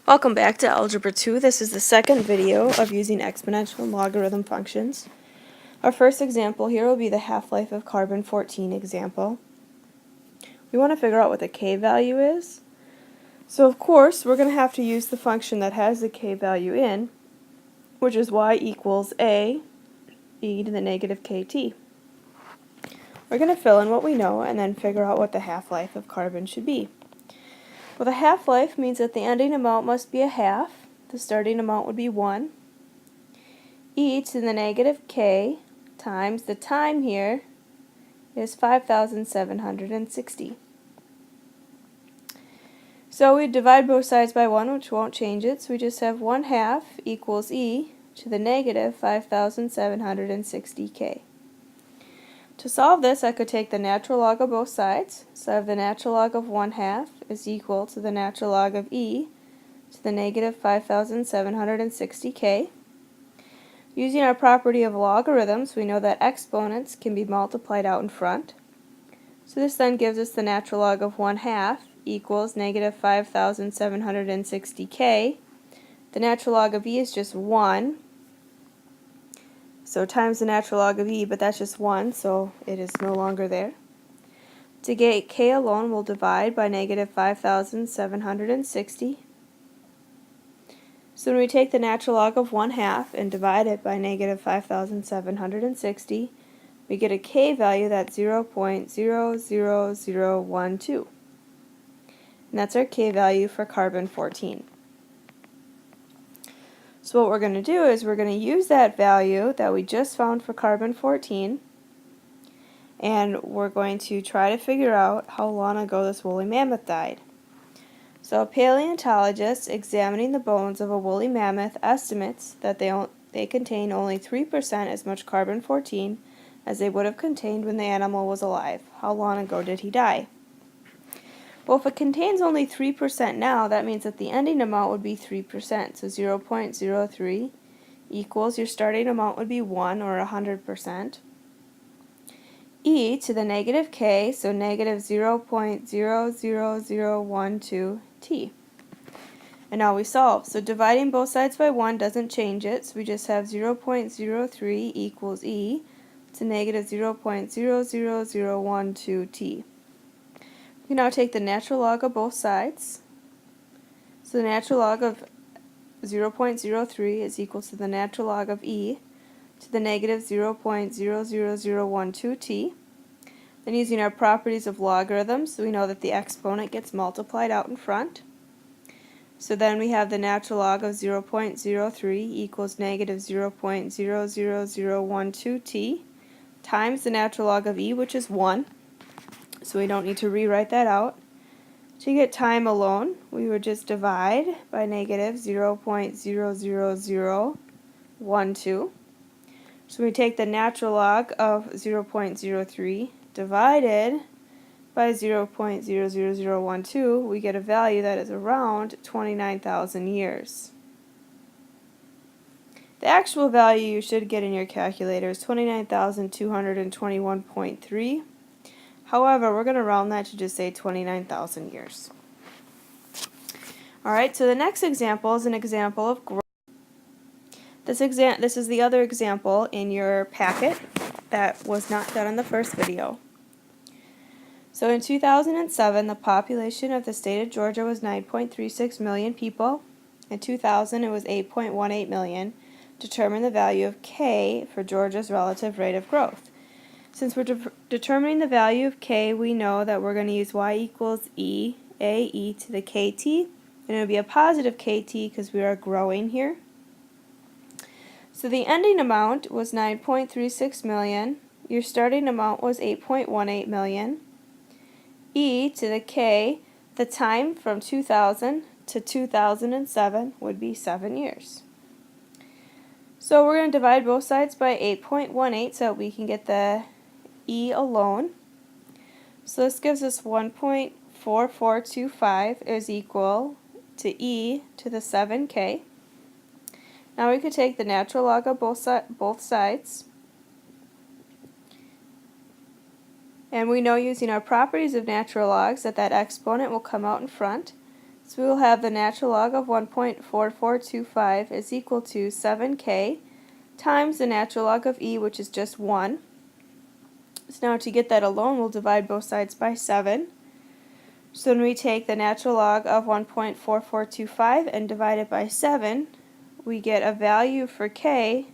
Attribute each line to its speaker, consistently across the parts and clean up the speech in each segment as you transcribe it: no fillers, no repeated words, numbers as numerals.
Speaker 1: Welcome back to Algebra 2. This is the second video of using exponential and logarithm functions. Our first example here will be the half-life of carbon-14 example. We want to figure out what the k value is. So of course we're going to have to use the function that has the k value in, which is y equals a e to the negative kt. We're going to fill in what we know and then figure out what the half-life of carbon should be. Well, the half-life means that the ending amount must be a half. The starting amount would be 1. E to the negative k times the time here is 5,760. So we divide both sides by 1, which won't change it, so we just have 1 half equals e to the negative 5,760k. To solve this, I could take the natural log of both sides. So I have the natural log of 1 half is equal to the natural log of e to the negative 5,760k. Using our property of logarithms, we know that exponents can be multiplied out in front. So this then gives us the natural log of 1 half equals negative 5,760k. The natural log of e is just 1. So times the natural log of e, but that's just 1, so it is no longer there. To get k alone, we'll divide by negative 5,760. So when we take the natural log of 1 half and divide it by negative 5,760, we get a k value that's 0.00012. And that's our k value for carbon-14. So what we're going to do is we're going to use that value that we just found for carbon-14, and we're going to try to figure out how long ago this woolly mammoth died. So a paleontologist examining the bones of a woolly mammoth estimates that they contain only 3% as much carbon-14 as they would have contained when the animal was alive. How long ago did he die? Well, if it contains only 3% now, that means that the ending amount would be 3%. So 0.03 equals, your starting amount would be 1, or 100%. E to the negative k, so negative 0.00012 t. And now we solve. So dividing both sides by 1 doesn't change it, so we just have 0.03 equals e to negative 0.00012 t. We can now take the natural log of both sides. So the natural log of 0.03 is equal to the natural log of e to the negative 0.00012 t. Then using our properties of logarithms, we know that the exponent gets multiplied out in front. So then we have the natural log of 0.03 equals negative 0.00012 t times the natural log of e, which is 1. So we don't need to rewrite that out. To get time alone, we would just divide by negative 0.00012. So we take the natural log of 0.03 divided by 0.00012, we get a value that is around 29,000 years. The actual value you should get in your calculator is 29,221.3. However, we're going to round that to just say 29,000 years. Alright, so the next example is an example of growth. This is the other example in your packet that was not done in the first video. So in 2007, the population of the state of Georgia was 9.36 million people. In 2000, it was 8.18 million. Determine the value of k for Georgia's relative rate of growth. Since we're determining the value of k, we know that we're going to use y equals e, a e to the kt, and it would be a positive kt because we are growing here. So the ending amount was 9.36 million. Your starting amount was 8.18 million. E to the k, the time from 2000 to 2007 would be 7 years. So we're going to divide both sides by 8.18 so that we can get the e alone. So this gives us 1.4425 is equal to e to the 7k. Now we could take the natural log of both sides. And we know using our properties of natural logs that exponent will come out in front. So we will have the natural log of 1.4425 is equal to 7k times the natural log of e, which is just 1. So now to get that alone, we'll divide both sides by 7. So when we take the natural log of 1.4425 and divide it by 7, we get a value for k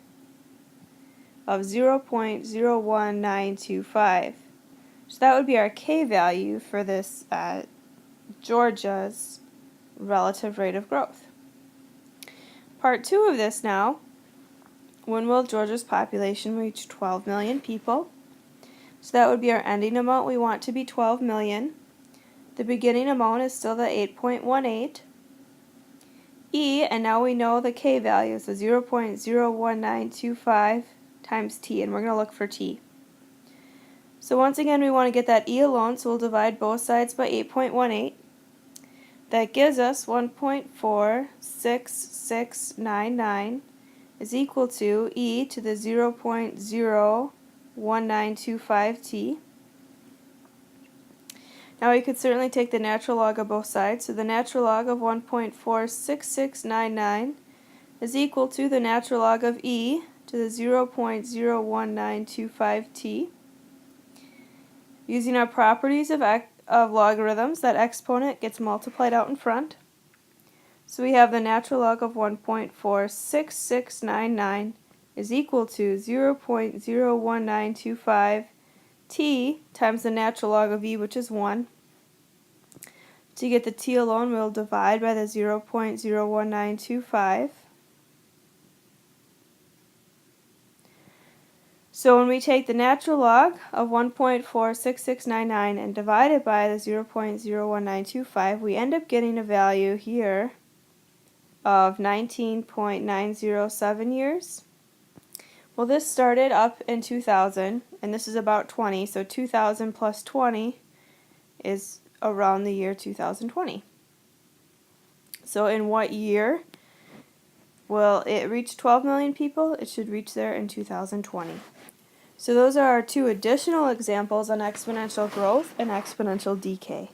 Speaker 1: of 0.01925. So that would be our k value for this Georgia's relative rate of growth. Part 2 of this now, when will Georgia's population reach 12 million people? So that would be our ending amount. We want to be 12 million. The beginning amount is still the 8.18. E, and now we know the k value, so 0.01925 times t, and we're going to look for t. So once again, we want to get that e alone, so we'll divide both sides by 8.18. That gives us 1.46699 is equal to e to the 0.01925t. Now we could certainly take the natural log of both sides. So the natural log of 1.46699 is equal to the natural log of e to the 0.01925t. Using our properties of logarithms, that exponent gets multiplied out in front. So we have the natural log of 1.46699 is equal to 0.01925 t times the natural log of e, which is 1. To get the t alone, we'll divide by the 0.01925. So when we take the natural log of 1.46699 and divide it by the 0.01925, we end up getting a value here of 19.907 years. Well, this started up in 2000, and this is about 20, so 2000 plus 20 is around the year 2020. So in what year will it reach 12 million people? It should reach there in 2020. So those are our two additional examples on exponential growth and exponential decay.